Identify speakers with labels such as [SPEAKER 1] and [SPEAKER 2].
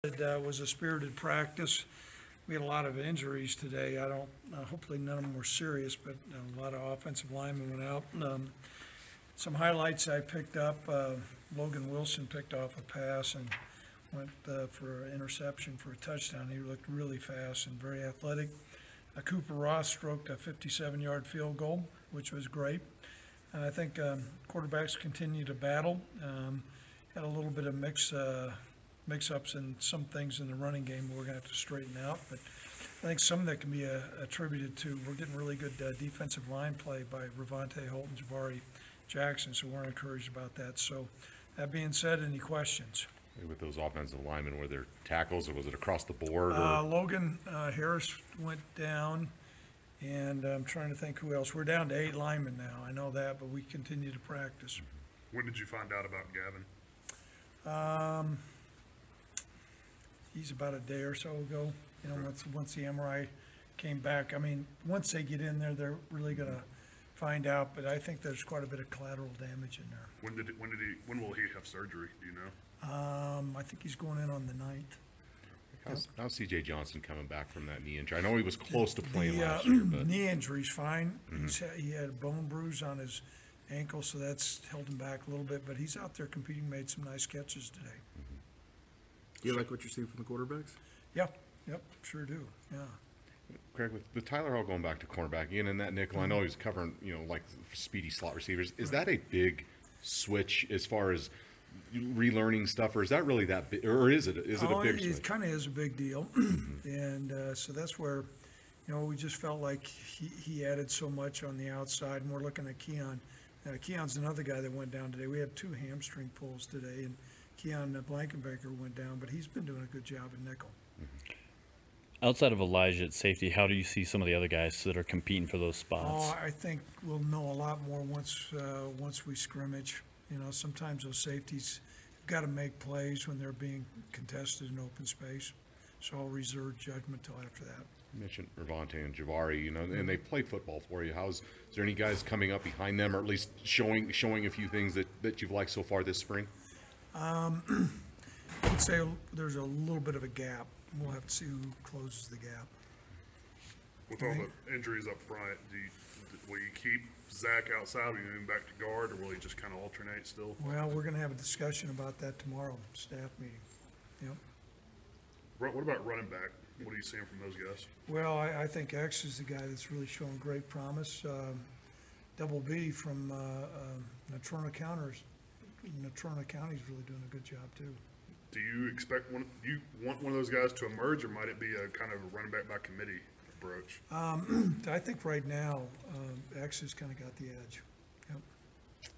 [SPEAKER 1] It was a spirited practice. We had a lot of injuries today. Hopefully none of them were serious, but a lot of offensive linemen went out. Some highlights I picked up, Logan Wilson picked off a pass and went for an interception for a touchdown. He looked really fast and very athletic. Cooper Ross stroked a 57-yard field goal, which was great. And I think quarterbacks continue to battle. Had a little bit of mix-ups and some things in the running game we're going to have to straighten out. But I think some of that can be attributed to we're getting really good defensive line play by Ravante Holt and Jabari Jackson, so we're encouraged about that. So that being said, any questions?
[SPEAKER 2] With those offensive linemen, were there tackles or was it across the board?
[SPEAKER 1] Logan Harris went down, and I'm trying to think who else. We're down to 8 linemen now. I know that, but we continue to practice.
[SPEAKER 3] When did you find out about Gavin?
[SPEAKER 1] He's about a day or so ago. You know, once the MRI came back. I mean, once they get in there, they're really going to find out. But I think there's quite a bit of collateral damage in there.
[SPEAKER 3] When will he have surgery? Do you know?
[SPEAKER 1] I think he's going in on the 9th.
[SPEAKER 2] How's C.J. Johnson coming back from that knee injury? I know he was close to playing last year, but
[SPEAKER 1] knee injury's fine. He had a bone bruise on his ankle, so that's held him back a little bit. But he's out there competing, made some nice catches today.
[SPEAKER 4] Do you like what you're seeing from the quarterbacks?
[SPEAKER 1] Yep, sure do. Yeah.
[SPEAKER 2] Craig, with Tyler Hall going back to cornerback again in that nickel, I know he's covering, like speedy slot receivers. Is that a big switch as far as relearning stuff, or is that really that big, or is it a big switch?
[SPEAKER 1] It kind of is a big deal, and so that's where, we just felt like he added so much on the outside, and we're looking at Keon. Keon's another guy that went down today. We had 2 hamstring pulls today, and Keon Blankenbaker went down, but he's been doing a good job at nickel.
[SPEAKER 5] Outside of Elijah at safety, how do you see some of the other guys that are competing for those spots?
[SPEAKER 1] I think we'll know a lot more once we scrimmage. Sometimes those safeties have got to make plays when they're being contested in open space. So I'll reserve judgment till after that.
[SPEAKER 2] You mentioned Ravante and Jabari, and they play football for you. Is there any guys coming up behind them, or at least showing a few things that you've liked so far this spring?
[SPEAKER 1] I'd say there's a little bit of a gap. We'll have to see who closes the gap.
[SPEAKER 3] With all the injuries up front, will you keep Zach outside? Will you move him back to guard, or will he just kind of alternate still?
[SPEAKER 1] Well, we're going to have a discussion about that tomorrow, staff meeting. Yep.
[SPEAKER 3] What about running back? What are you seeing from those guys?
[SPEAKER 1] Well, I think X is the guy that's really showing great promise. Double B from Natrona County's really doing a good job too.
[SPEAKER 3] Do you expect do you want one of those guys to emerge, or might it be a kind of a running back by committee approach?
[SPEAKER 1] I think right now X has kind of got the edge. Yep.